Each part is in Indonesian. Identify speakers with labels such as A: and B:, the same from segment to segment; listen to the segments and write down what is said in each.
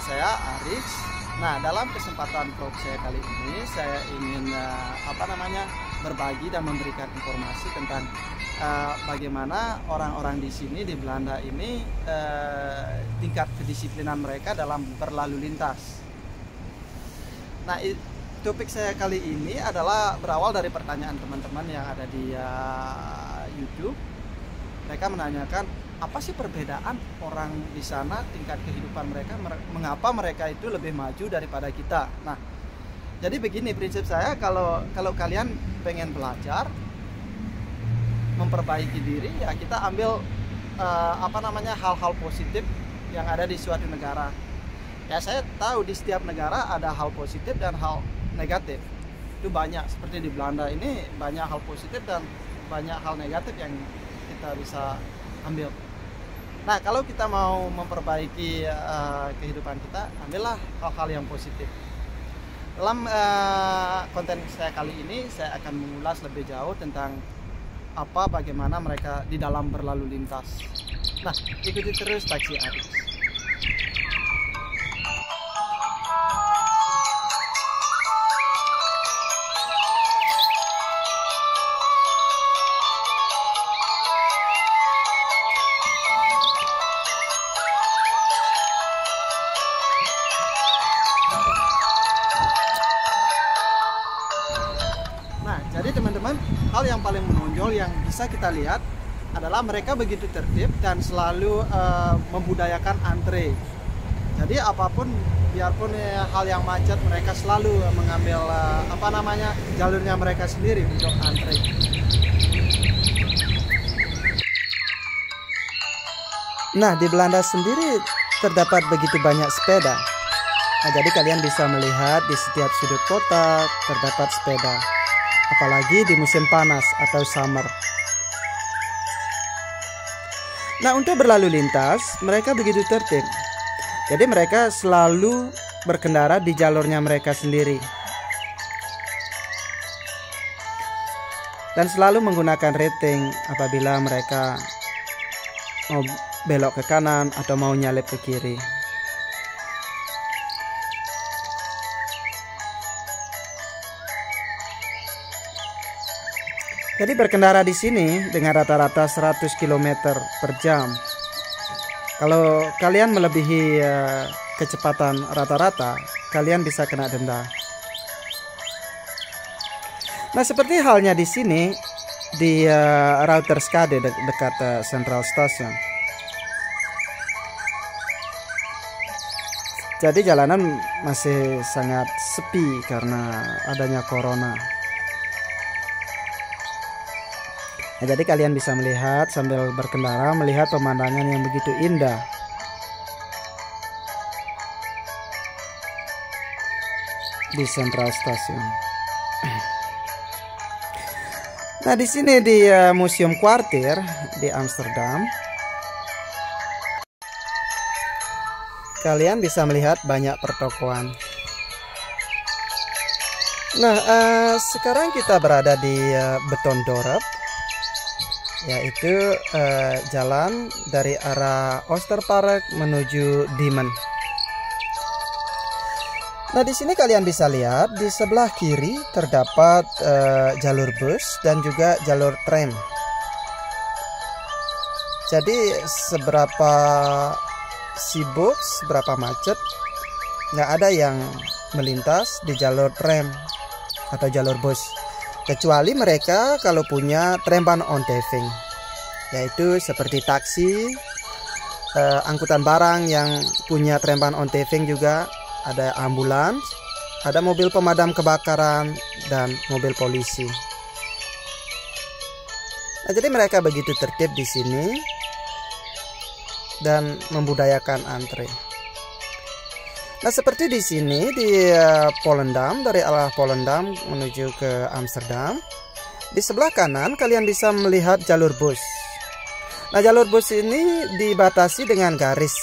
A: saya Aris. Nah, dalam kesempatan vlog saya kali ini saya ingin berbagi dan memberikan informasi tentang bagaimana orang-orang di sini di Belanda ini tingkat kedisiplinan mereka dalam berlalu lintas. Nah, topik saya kali ini adalah berawal dari pertanyaan teman-teman yang ada di YouTube. Mereka menanyakan, apa sih perbedaan orang di sana, tingkat kehidupan mereka, mengapa mereka itu lebih maju daripada kita. Nah, jadi begini prinsip saya, kalau kalian pengen belajar memperbaiki diri, ya kita ambil hal-hal positif yang ada di suatu negara. Ya, saya tahu di setiap negara ada hal positif dan hal negatif. Itu banyak, seperti di Belanda ini banyak hal positif dan banyak hal negatif yang kita bisa ambil. Nah, kalau kita mau memperbaiki kehidupan kita, ambillah hal-hal yang positif. Dalam konten saya kali ini, saya akan mengulas lebih jauh tentang bagaimana mereka di dalam berlalu lintas. Nah, ikuti terus Taksi Aris. Jadi teman-teman, hal yang paling menonjol yang bisa kita lihat adalah mereka begitu tertib dan selalu membudayakan antre. Jadi apapun, biarpun hal yang macet, mereka selalu mengambil jalurnya mereka sendiri untuk antre. Nah, di Belanda sendiri terdapat begitu banyak sepeda. Nah, jadi kalian bisa melihat di setiap sudut kota terdapat sepeda. Apalagi di musim panas atau summer. Nah, untuk berlalu lintas mereka begitu tertib. Jadi mereka selalu berkendara di jalurnya mereka sendiri. Dan selalu menggunakan rating apabila mereka mau belok ke kanan atau mau nyalip ke kiri. Jadi berkendara di sini dengan rata-rata 100 km per jam. Kalau kalian melebihi kecepatan rata-rata, kalian bisa kena denda. Nah, seperti halnya di sini di Ruiterskade dekat Central Station. Jadi jalanan masih sangat sepi karena adanya corona. Nah, jadi kalian bisa melihat sambil berkendara, melihat pemandangan yang begitu indah. Di Central Station. Nah, di sini di Museum Kwartier di Amsterdam, kalian bisa melihat banyak pertokoan. Nah, sekarang kita berada di Betondorp, yaitu jalan dari arah Oosterpark menuju Diemen. Nah, di sini kalian bisa lihat di sebelah kiri terdapat jalur bus dan juga jalur tram. Jadi seberapa sibuk, seberapa macet, nggak ada yang melintas di jalur tram atau jalur bus. Kecuali mereka kalau punya trambanonteving, yaitu seperti taksi, angkutan barang yang punya trambanonteving juga, ada ambulans, ada mobil pemadam kebakaran, dan mobil polisi. Nah, jadi mereka begitu tertib di sini dan membudayakan antre. Nah, seperti di sini di Volendam, dari arah Volendam menuju ke Amsterdam, di sebelah kanan kalian bisa melihat jalur bus. Nah, jalur bus ini dibatasi dengan garis.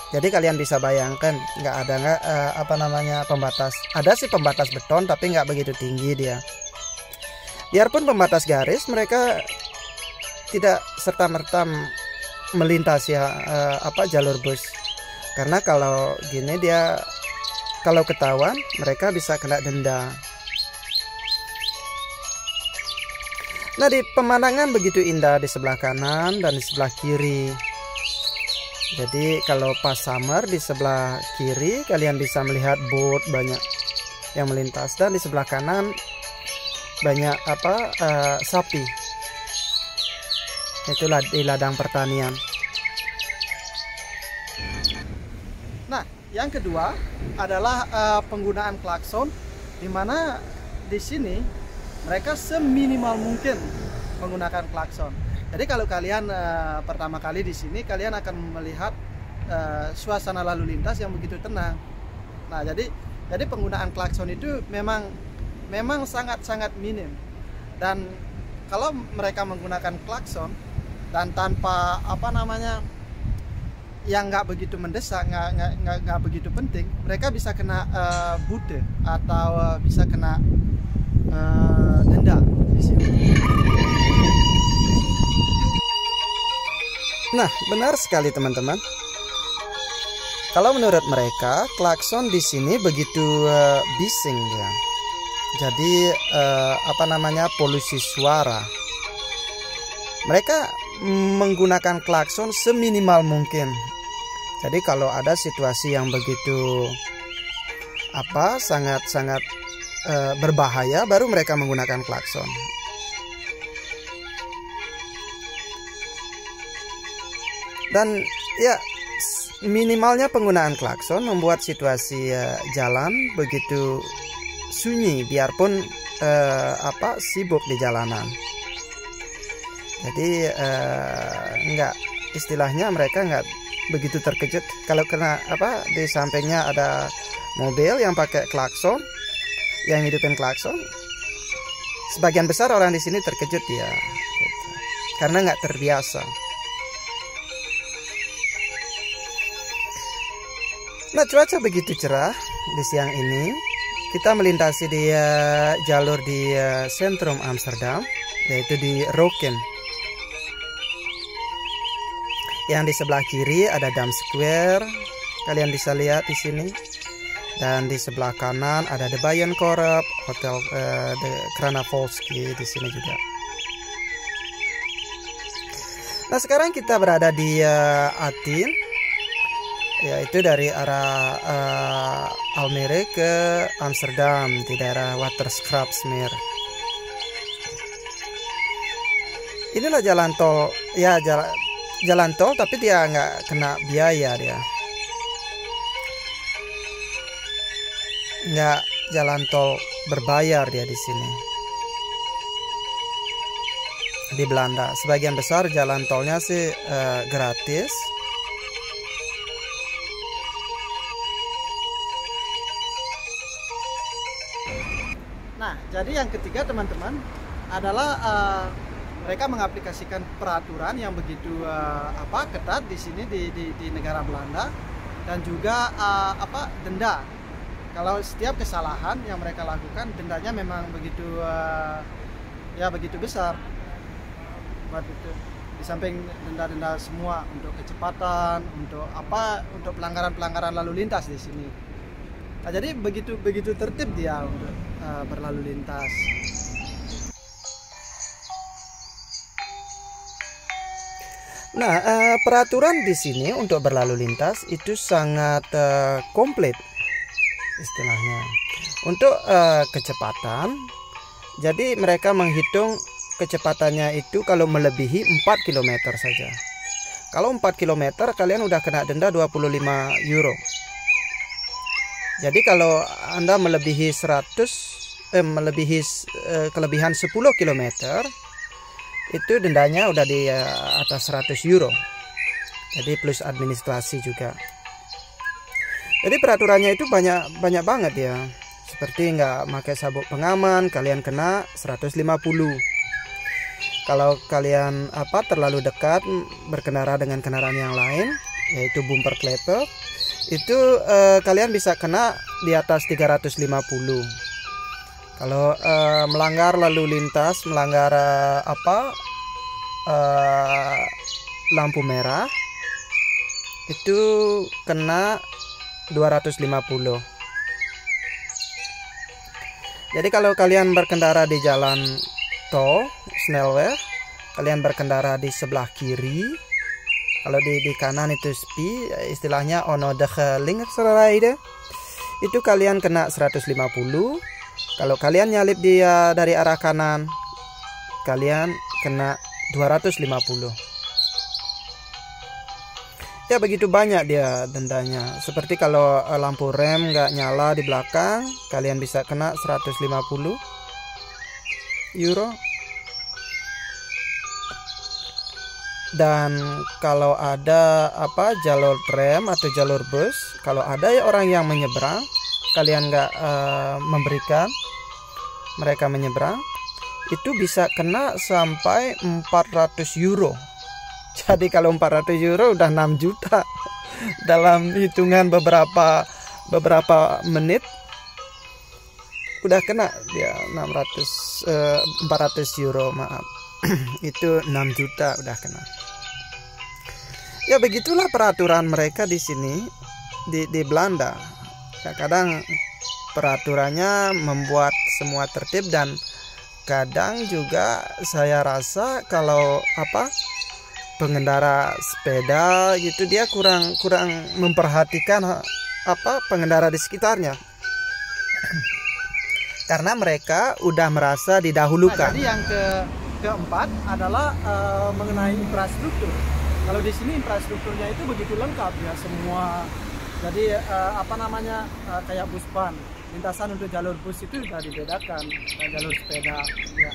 A: Jadi kalian bisa bayangkan nggak ada pembatas. Ada sih pembatas beton tapi nggak begitu tinggi dia. Biarpun pembatas garis, mereka tidak serta-merta melintasi jalur bus.
B: Karena kalau gini dia, kalau ketahuan mereka bisa kena denda. Nah, di pemandangan begitu indah di sebelah kanan dan di sebelah kiri. Jadi kalau pas summer di sebelah kiri kalian bisa melihat boat banyak yang melintas, dan di sebelah kanan banyak sapi. Itulah di ladang pertanian.
A: Nah, yang kedua adalah penggunaan klakson, di mana di sini mereka seminimal mungkin menggunakan klakson. Jadi kalau kalian pertama kali di sini, kalian akan melihat suasana lalu lintas yang begitu tenang. Nah, jadi penggunaan klakson itu memang sangat minim. Dan kalau mereka menggunakan klakson dan tanpa yang nggak begitu mendesak, nggak begitu penting, mereka bisa kena boete atau bisa kena denda di sini.
B: Nah, benar sekali teman-teman. Kalau menurut mereka, klakson di sini begitu bising ya. Jadi polusi suara. Mereka menggunakan klakson seminimal mungkin. Jadi kalau ada situasi yang begitu sangat berbahaya, baru mereka menggunakan klakson. Dan ya, minimalnya penggunaan klakson membuat situasi jalan begitu sunyi, biarpun sibuk di jalanan. Jadi istilahnya mereka nggak begitu terkejut kalau kena di sampingnya ada mobil yang pakai klakson, yang hidupin klakson. Sebagian besar orang di sini terkejut ya, gitu. Karena nggak terbiasa. Nah, cuaca begitu cerah di siang ini. Kita melintasi di jalur di sentrum Amsterdam, yaitu di Roken. Yang di sebelah kiri ada Dam Square, kalian bisa lihat di sini. Dan di sebelah kanan ada De Bijenkorf, Hotel de Kranavolski di sini juga. Nah, sekarang kita berada di Atheen, yaitu dari arah Almere ke Amsterdam di daerah Watergraafsmeer. Inilah jalan tol, ya jalan tol, tapi dia nggak kena biaya, dia nggak jalan tol berbayar dia di sini. Di Belanda sebagian besar jalan tolnya sih gratis.
A: Nah, jadi yang ketiga teman-teman adalah mereka mengaplikasikan peraturan yang begitu ketat di sini di negara Belanda, dan juga denda. Kalau setiap kesalahan yang mereka lakukan, dendanya memang begitu begitu besar. Buat itu, di samping denda-denda semua untuk kecepatan, untuk pelanggaran lalu lintas di sini. Nah, jadi begitu tertib dia untuk berlalu lintas.
B: Nah, peraturan di sini untuk berlalu lintas itu sangat komplit istilahnya. Untuk kecepatan, jadi mereka menghitung kecepatannya itu kalau melebihi 4 km saja. Kalau 4 km kalian udah kena denda 25 euro. Jadi kalau Anda melebihi kelebihan 10 km, itu dendanya udah di atas 100 euro. Jadi plus administrasi juga. Jadi peraturannya itu banyak banget ya. Seperti nggak pakai sabuk pengaman, kalian kena 150. Kalau kalian terlalu dekat berkendara dengan kendaraan yang lain, yaitu bumper kleper, itu kalian bisa kena di atas 350. Kalau melanggar lalu lintas, melanggar lampu merah, itu kena 250. Jadi kalau kalian berkendara di jalan tol Snelweg, kalian berkendara di sebelah kiri, kalau di kanan itu sepi, istilahnya onodege linksrijden, itu kalian kena 150. Kalau kalian nyalip dia dari arah kanan, kalian kena 250. Ya begitu banyak dia dendanya. Seperti kalau lampu rem nggak nyala di belakang, kalian bisa kena 150 euro. Dan kalau ada jalur tram atau jalur bus, kalau ada orang yang menyeberang, kalian nggak memberikan mereka menyeberang, itu bisa kena sampai 400 euro. Jadi kalau 400 euro udah 6 juta dalam hitungan beberapa menit, udah kena dia 400 euro, maaf. Itu 6 juta udah kena. Ya begitulah peraturan mereka di sini di Belanda. Kadang peraturannya membuat semua tertib, dan kadang juga saya rasa kalau pengendara sepeda gitu, dia kurang memperhatikan pengendara di sekitarnya. Karena mereka udah merasa didahulukan.
A: Nah, jadi yang keempat adalah mengenai infrastruktur. Kalau di sini infrastrukturnya itu begitu lengkap ya, semua. Jadi kayak buspan, lintasan untuk jalur bus itu sudah dibedakan, jalur sepeda ya.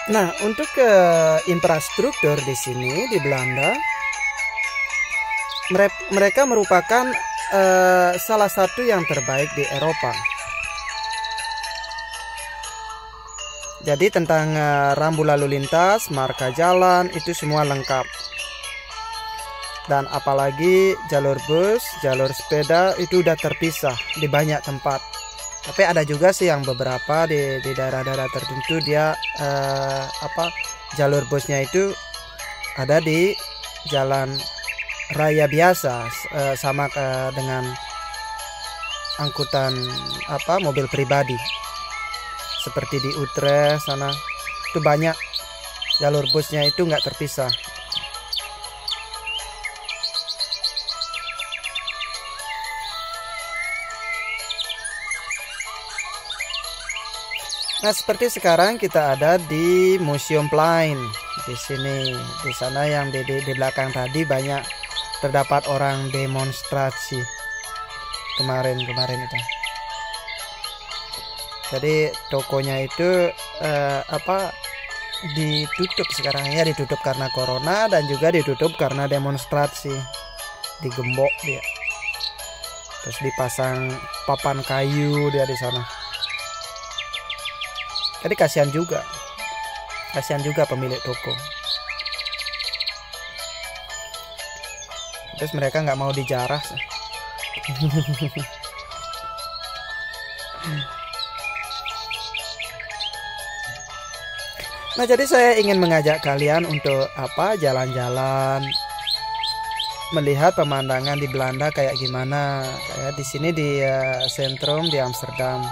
B: Nah, untuk infrastruktur di sini di Belanda, mereka merupakan salah satu yang terbaik di Eropa. Jadi tentang rambu lalu lintas, marka jalan, itu semua lengkap. Dan apalagi jalur bus, jalur sepeda itu udah terpisah di banyak tempat. Tapi ada juga sih yang beberapa di daerah-daerah tertentu dia jalur busnya itu ada di jalan raya biasa, sama dengan angkutan mobil pribadi. Seperti di Utrecht sana itu banyak jalur busnya itu nggak terpisah. Nah, seperti sekarang kita ada di Museum Plein di sini. Di sana yang di belakang tadi banyak terdapat orang demonstrasi kemarin itu. Jadi tokonya itu ditutup sekarang ya, ditutup karena corona dan juga ditutup karena demonstrasi. Digembok dia. Terus dipasang papan kayu dia di sana. Jadi kasihan juga pemilik toko. Terus mereka nggak mau dijarah. Nah, jadi saya ingin mengajak kalian untuk jalan-jalan, melihat pemandangan di Belanda kayak gimana. Kayak di sini di Centrum di Amsterdam.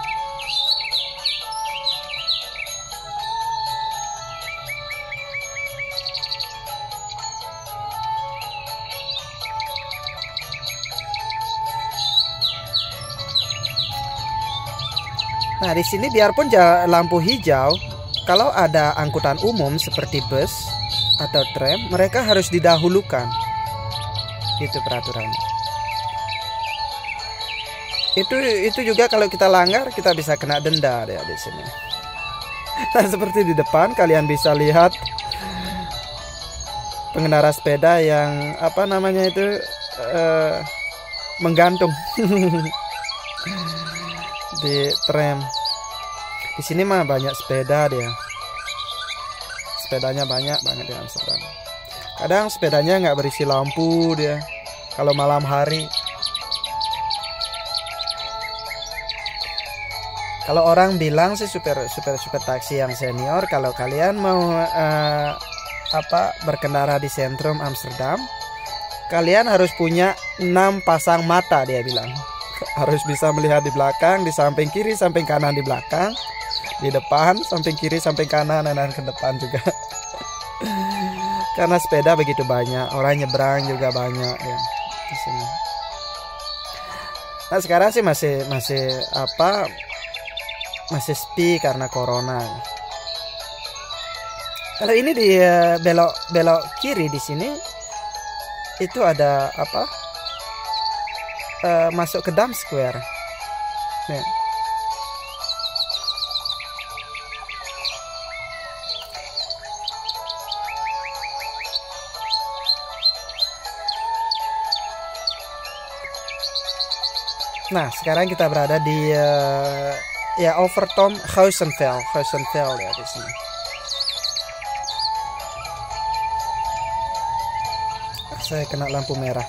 B: Nah, di sini biarpun lampu hijau, kalau ada angkutan umum seperti bus atau tram, mereka harus didahulukan. Gitu peraturannya. Itu juga kalau kita langgar, kita bisa kena denda ya di sini. Nah, seperti di depan kalian bisa lihat pengendara sepeda yang menggantung di tram. Di sini mah banyak sepeda dia. Sepedanya banyak banget di Amsterdam. Kadang sepedanya nggak berisi lampu dia. Kalau malam hari. Kalau orang bilang sih super taksi yang senior, kalau kalian mau berkendara di sentrum Amsterdam, kalian harus punya 6 pasang mata, dia bilang. Harus bisa melihat di belakang, di samping kiri, samping kanan, di belakang, di depan, samping kiri, samping kanan, dan ke depan juga. Karena sepeda begitu banyak, orang nyebrang juga banyak ya di sini. Nah sekarang sih masih sepi karena corona. Kalau ini di belok kiri di sini itu ada masuk ke Dam Square. Nih. Nah, sekarang kita berada di Overtoom Geuzenveld ya di sini. Saya kena lampu merah.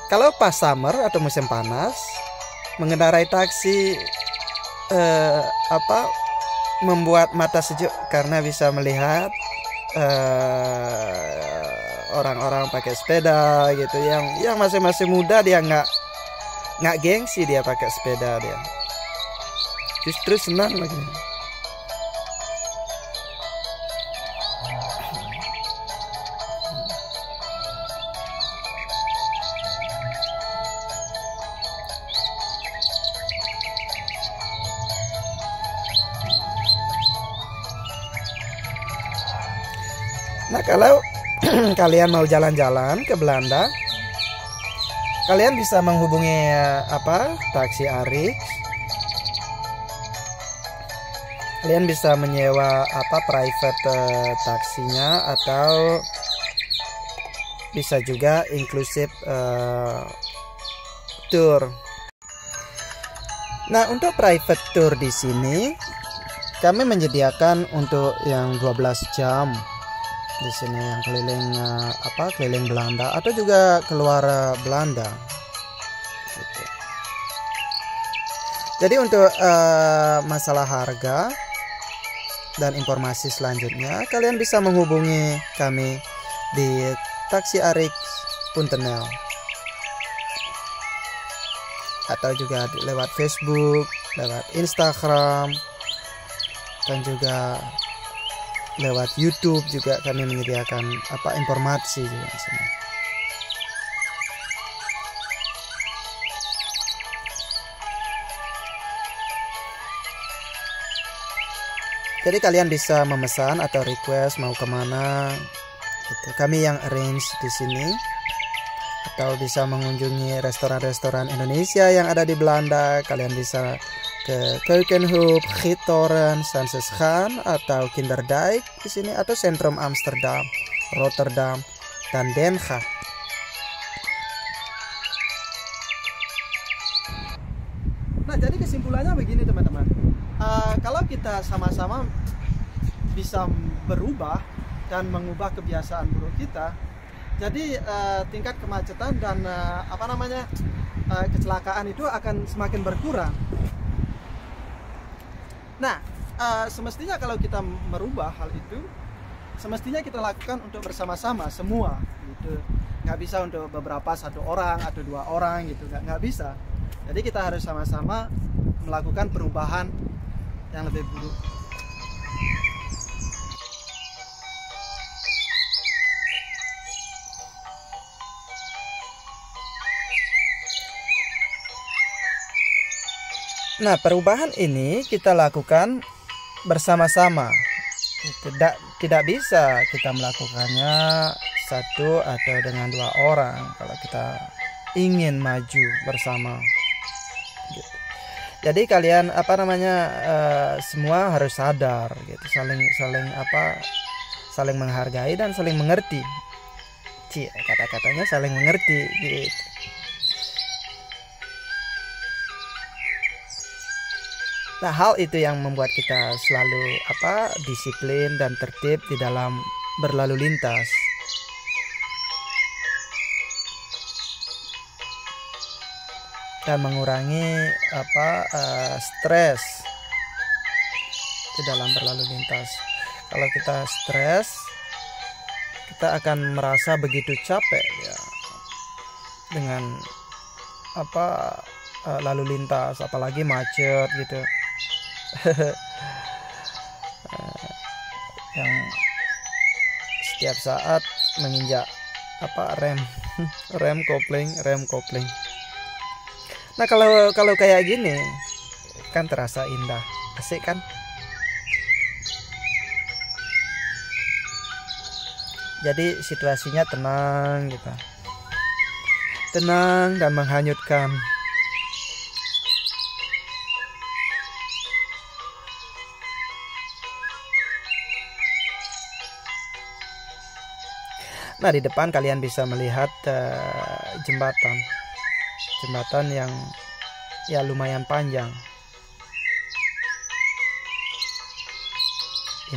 B: Kalau pas summer atau musim panas, mengendarai taksi membuat mata sejuk karena bisa melihat orang-orang pakai sepeda gitu, yang masih muda, dia nggak gengsi dia pakai sepeda, dia justru senang lagi. Nah kalau kalian mau jalan-jalan ke Belanda, kalian bisa menghubungi taksi Arix. Kalian bisa menyewa private taksinya, atau bisa juga inklusif tour. Nah untuk private tour di sini kami menyediakan untuk yang 12 jam. Di sini yang keliling Belanda atau juga keluar Belanda gitu. Jadi untuk masalah harga dan informasi selanjutnya, kalian bisa menghubungi kami di taksiarix.nl atau juga lewat Facebook, lewat Instagram, dan juga lewat YouTube juga kami menyediakan informasi juga di sini. Jadi kalian bisa memesan atau request mau kemana, gitu. Kami yang arrange di sini, atau bisa mengunjungi restoran-restoran Indonesia yang ada di Belanda. Kalian bisa ke Keukenhof, Giethoorn, Sanseschaan atau Kinderdijk di sini, atau Sentrum Amsterdam, Rotterdam, dan Den Haag. Nah, jadi kesimpulannya begini teman-teman. Kalau kita sama-sama bisa berubah dan mengubah kebiasaan buruk kita, jadi tingkat kemacetan dan kecelakaan itu akan semakin berkurang. Nah, semestinya kalau kita merubah hal itu, semestinya kita lakukan untuk bersama-sama semua, gitu. Nggak bisa untuk beberapa, 1 orang atau 2 orang, gitu. Nggak bisa. Jadi kita harus sama-sama melakukan perubahan yang lebih buruk. Nah, perubahan ini kita lakukan bersama-sama. Tidak bisa kita melakukannya satu atau dengan 2 orang kalau kita ingin maju bersama. Gitu. Jadi kalian semua harus sadar, gitu, saling menghargai dan saling mengerti. Kata-katanya saling mengerti, gitu. Nah, hal itu yang membuat kita selalu disiplin dan tertib di dalam berlalu lintas. akan mengurangi stres di dalam berlalu lintas. Kalau kita stres, kita akan merasa begitu capek ya dengan lalu lintas, apalagi macet gitu. Yang setiap saat menginjak rem kopling. Nah, kalau kayak gini kan terasa indah, asik kan? Jadi situasinya tenang gitu, tenang dan menghanyutkan. Nah, di depan kalian bisa melihat jembatan yang ya lumayan panjang.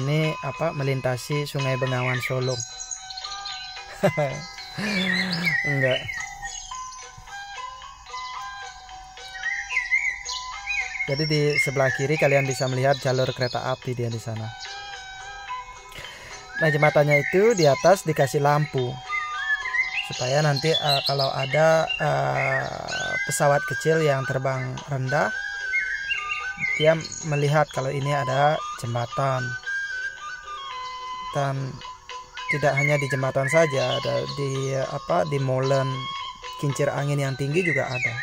B: Ini melintasi Sungai Bengawan Solo. Enggak. Jadi di sebelah kiri kalian bisa melihat jalur kereta api dia di sana. Nah, jembatannya itu di atas dikasih lampu supaya nanti kalau ada pesawat kecil yang terbang rendah, dia melihat kalau ini ada jembatan. Dan tidak hanya di jembatan saja, ada di molen kincir angin yang tinggi juga ada.